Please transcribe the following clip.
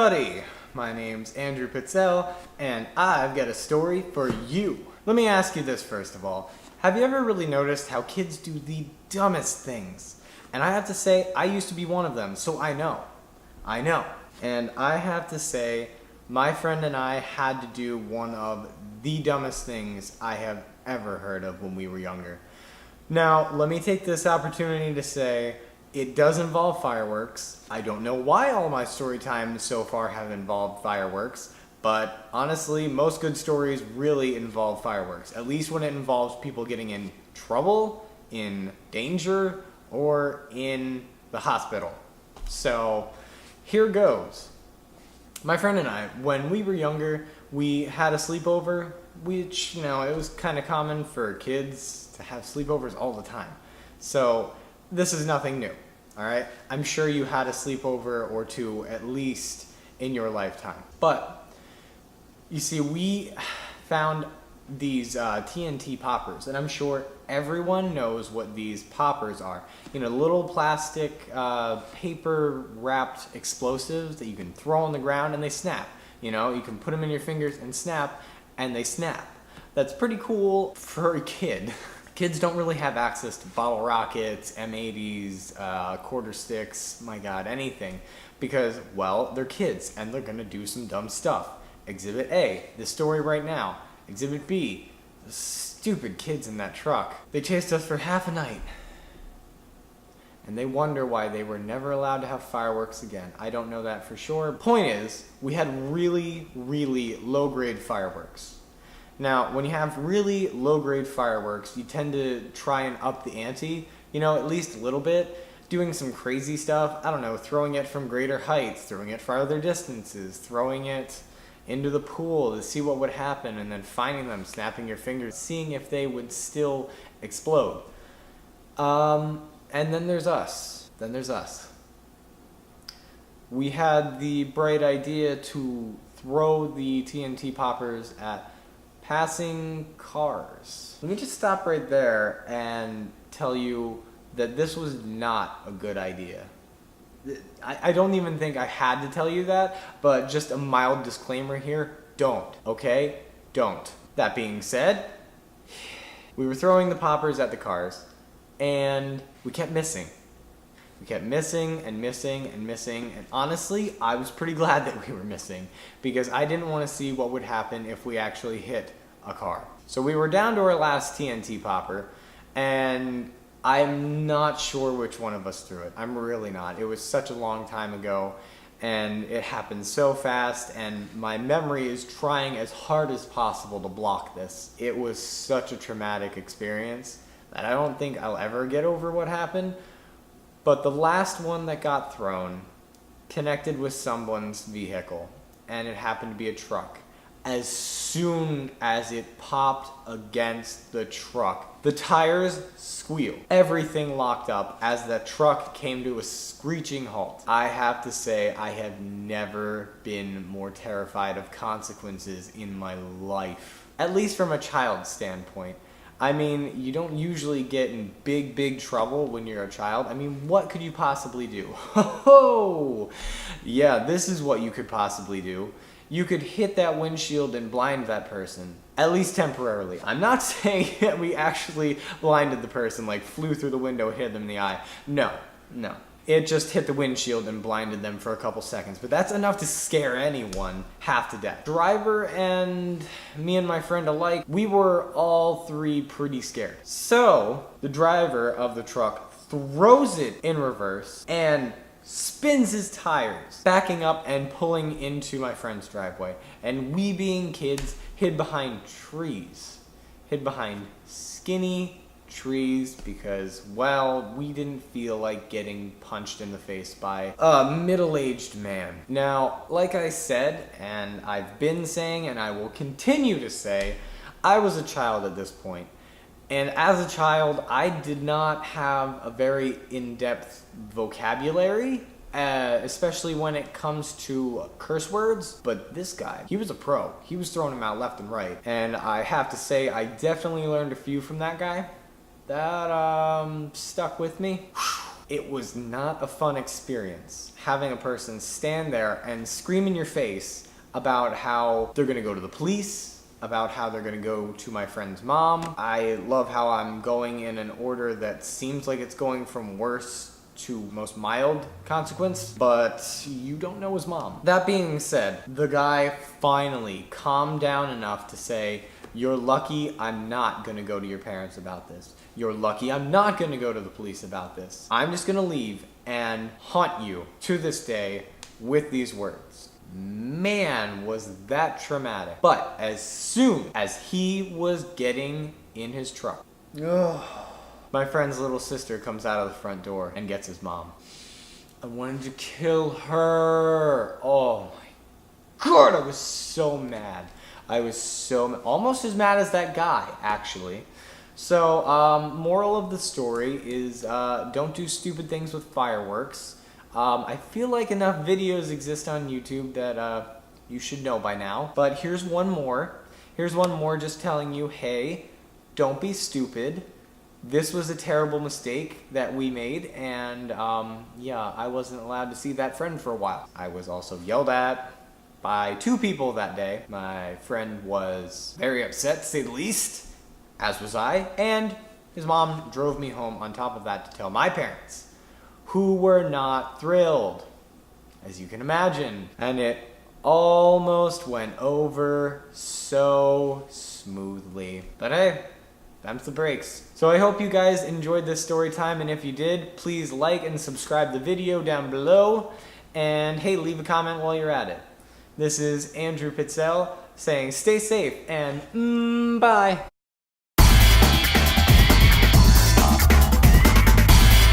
everybody! My name's Andrew Pitzel, and I've got a story for you. Let me ask you this first of all. Have you ever really noticed how kids do the dumbest things? And I have to say, I used to be one of them, so I know. And I have to say, my friend and I had to do one of the dumbest things I have ever heard of when we were younger. Now, let me take this opportunity to say, it does involve fireworks. I don't know why all my story times so far have involved fireworks, but honestly, most good stories really involve fireworks, at least when it involves people getting in trouble, in danger, or in the hospital. So, here goes. My friend and I, when we were younger, we had a sleepover, which, it was kind of common for kids to have sleepovers all the time. So, this is nothing new, all right? I'm sure you had a sleepover or two at least in your lifetime. But, you see, we found these TNT poppers, and I'm sure everyone knows what these poppers are. Little plastic paper-wrapped explosives that you can throw on the ground and they snap. You can put them in your fingers and snap, and they snap. That's pretty cool for a kid. Kids don't really have access to bottle rockets, M80s, quarter sticks, my God, anything. Because, well, they're kids, and they're gonna do some dumb stuff. Exhibit A, this story right now. Exhibit B, the stupid kids in that truck. They chased us for half a night. And they wonder why they were never allowed to have fireworks again. I don't know that for sure. Point is, we had really, really low-grade fireworks. Now, when you have really low-grade fireworks, you tend to try and up the ante, at least a little bit, doing some crazy stuff. I don't know, throwing it from greater heights, throwing it farther distances, throwing it into the pool to see what would happen, and then finding them, snapping your fingers, seeing if they would still explode. And then there's us. We had the bright idea to throw the TNT poppers at passing cars. Let me just stop right there and tell you that this was not a good idea. I don't even think I had to tell you that, but just a mild disclaimer here, don't, okay? Don't. That being said, we were throwing the poppers at the cars, and we kept missing. We kept missing, and honestly, I was pretty glad that we were missing, because I didn't want to see what would happen if we actually hit a car. So we were down to our last TNT popper, and I'm not sure which one of us threw it. I'm really not. It was such a long time ago, and it happened so fast, and my memory is trying as hard as possible to block this. It was such a traumatic experience that I don't think I'll ever get over what happened, but the last one that got thrown connected with someone's vehicle, and it happened to be a truck. As soon as it popped against the truck, the tires squealed. Everything locked up as the truck came to a screeching halt. I have to say, I have never been more terrified of consequences in my life. At least from a child's standpoint. I mean, you don't usually get in big trouble when you're a child. I mean, what could you possibly do? Oh, yeah, this is what you could possibly do. You could hit that windshield and blind that person, at least temporarily. I'm not saying that we actually blinded the person, like flew through the window, hit them in the eye. No. It just hit the windshield and blinded them for a couple seconds, but that's enough to scare anyone half to death. Driver and me and my friend alike, we were all three pretty scared. So, the driver of the truck throws it in reverse and spins his tires, backing up and pulling into my friend's driveway. And we, being kids, hid behind trees. Hid behind skinny trees because, well, we didn't feel like getting punched in the face by a middle-aged man. Now, like I said, and I've been saying, and I will continue to say, I was a child at this point. And as a child, I did not have a very in-depth vocabulary, especially when it comes to curse words. But this guy, he was a pro. He was throwing them out left and right. And I have to say, I definitely learned a few from that guy that stuck with me. It was not a fun experience having a person stand there and scream in your face about how they're gonna go to the police, about how they're gonna go to my friend's mom. I love how I'm going in an order that seems like it's going from worse to most mild consequence, but you don't know his mom. That being said, the guy finally calmed down enough to say, "You're lucky I'm not gonna go to your parents about this. You're lucky I'm not gonna go to the police about this. I'm just gonna leave and haunt you to this day with these words." Man, was that traumatic. But as soon as he was getting in his truck, my friend's little sister comes out of the front door and gets his mom. I wanted to kill her. Oh my God, I was so mad. I was so almost as mad as that guy, actually. So, moral of the story is don't do stupid things with fireworks. I feel like enough videos exist on YouTube that you should know by now. But here's one more. Here's one more just telling you, hey, don't be stupid. This was a terrible mistake that we made, and yeah, I wasn't allowed to see that friend for a while. I was also yelled at by 2 people that day. My friend was very upset, to say the least, as was I, and his mom drove me home on top of that to tell my parents, who were not thrilled, as you can imagine. And it almost went over so smoothly. But hey, them's the breaks. So I hope you guys enjoyed this story time, and if you did, please like and subscribe the video down below, and hey, leave a comment while you're at it. This is Andrew Pitzel saying stay safe and bye.